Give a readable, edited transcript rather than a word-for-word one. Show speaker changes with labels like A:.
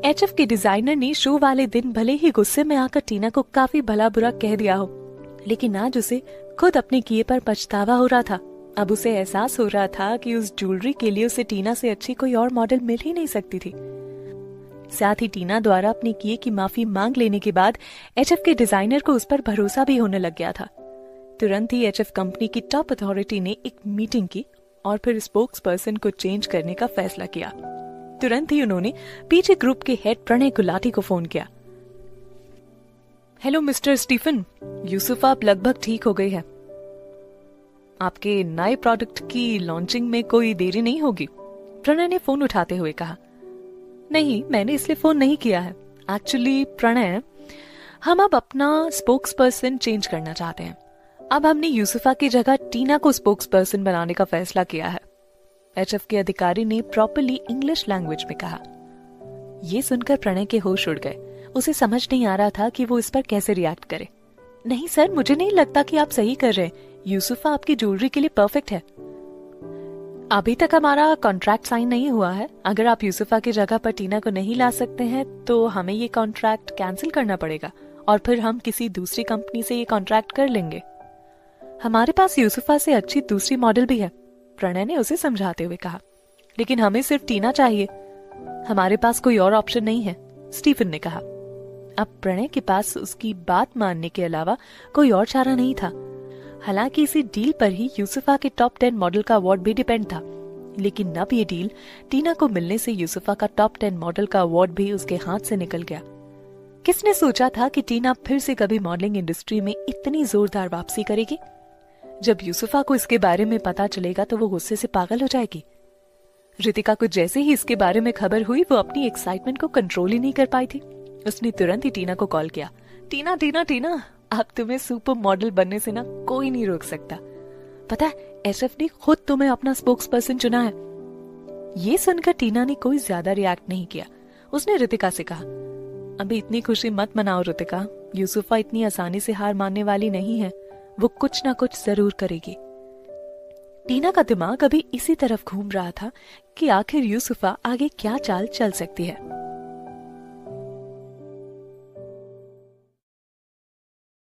A: HF के designer ने show वाले दिन भले ही गुस्से में आकर टीना को काफी भला बुरा कह दिया हो, लेकिन आज उसे खुद अपने किए पर पछतावा हो रहा था। अब उसे एहसास हो रहा था कि उस ज्वेलरी के लिए उसे टीना से अच्छी कोई और मॉडल मिल ही नहीं सकती थी। साथ ही टीना द्वारा अपने किए की माफी मांग लेने के बाद एचएफ के डिजाइनर को उस पर भरोसा भी होने लग गया था। तुरंत ही एचएफ कंपनी की टॉप अथॉरिटी ने एक मीटिंग की और फिर स्पोक्स पर्सन को चेंज करने का फैसला किया। तुरंत ही उन्होंने पीछे ग्रुप के हेड प्रणय गुलाटी को फोन किया। हेलो मिस्टर स्टीफन, यूसुफ आप लगभग ठीक हो गए हैं। आपके नए प्रोडक्ट की लॉन्चिंग में कोई देरी नहीं होगी? प्रणय ने फोन उठाते हुए कहा। नहीं, मैंने इसलिए फोन नहीं किया है। एक्चुअली प्रणय, हम अब अपना स्पोक्स पर्सन चेंज करना चाहते हैं। अब हमने यूसुफा की जगह टीना को स्पोक्स पर्सन बनाने का फैसला किया है। एचएफ के अधिकारी ने प्रॉपरली इंग्लिश लैंग्वेज में कहा। यह सुनकर प्रणय के होश उड़ गए। उसे समझ नहीं आ रहा था कि वो इस पर कैसे रिएक्ट करे। नहीं सर, मुझे नहीं लगता कि आप सही कर रहे हैं। यूसुफा आपकी ज्वेलरी के लिए परफेक्ट है। अभी तक हमारा कॉन्ट्रैक्ट साइन नहीं हुआ है। अगर आप यूसुफा की जगह पर टीना को नहीं ला सकते हैं तो हमें ये कॉन्ट्रैक्ट कैंसिल करना पड़ेगा और फिर हम किसी दूसरी कंपनी से ये कॉन्ट्रैक्ट कर लेंगे। हमारे पास यूसुफा से अच्छी दूसरी मॉडल भी है, प्रणय ने उसे समझाते हुए कहा। लेकिन हमें सिर्फ टीना चाहिए, हमारे पास कोई और ऑप्शन नहीं है, स्टीफन ने कहा। अब प्रणय के पास उसकी बात मानने के अलावा कोई और चारा नहीं था। हालांकि इसी डील पर ही यूसुफा के टॉप 10 मॉडल का अवार्ड भी डिपेंड था, लेकिन अब ये डील टीना को मिलने से यूसुफा का टॉप 10 मॉडल का अवार्ड भी उसके हाथ से निकल गया। किसने सोचा था कि टीना फिर से कभी मॉडलिंग इंडस्ट्री में इतनी जोरदार वापसी करेगी? जब यूसुफा को इसके बारे में पता चलेगा तो वो गुस्से से पागल हो जाएगी। रितिका को जैसे ही इसके बारे में खबर हुई वो अपनी एक्साइटमेंट को कंट्रोल ही नहीं कर पाई थी। उसने तुरंत ही टीना को कॉल किया। टीना टीना टीना, अब तुम्हें सुपर मॉडल बनने से ना कोई नहीं रोक सकता। पता है, एचएफ ने खुद तुम्हें अपना स्पोक्स पर्सन चुना है। ये सुनकर टीना ने कोई ज्यादा रिएक्ट नहीं किया। उसने रितिका से कहा, अभी इतनी खुशी मत मनाओ रितिका, यूसुफा इतनी आसानी से हार मानने वाली नहीं है, वो कुछ ना कुछ जरूर करेगी। टीना का दिमाग अभी इसी तरफ घूम रहा था कि आखिर यूसुफा आगे क्या चाल चल सकती है।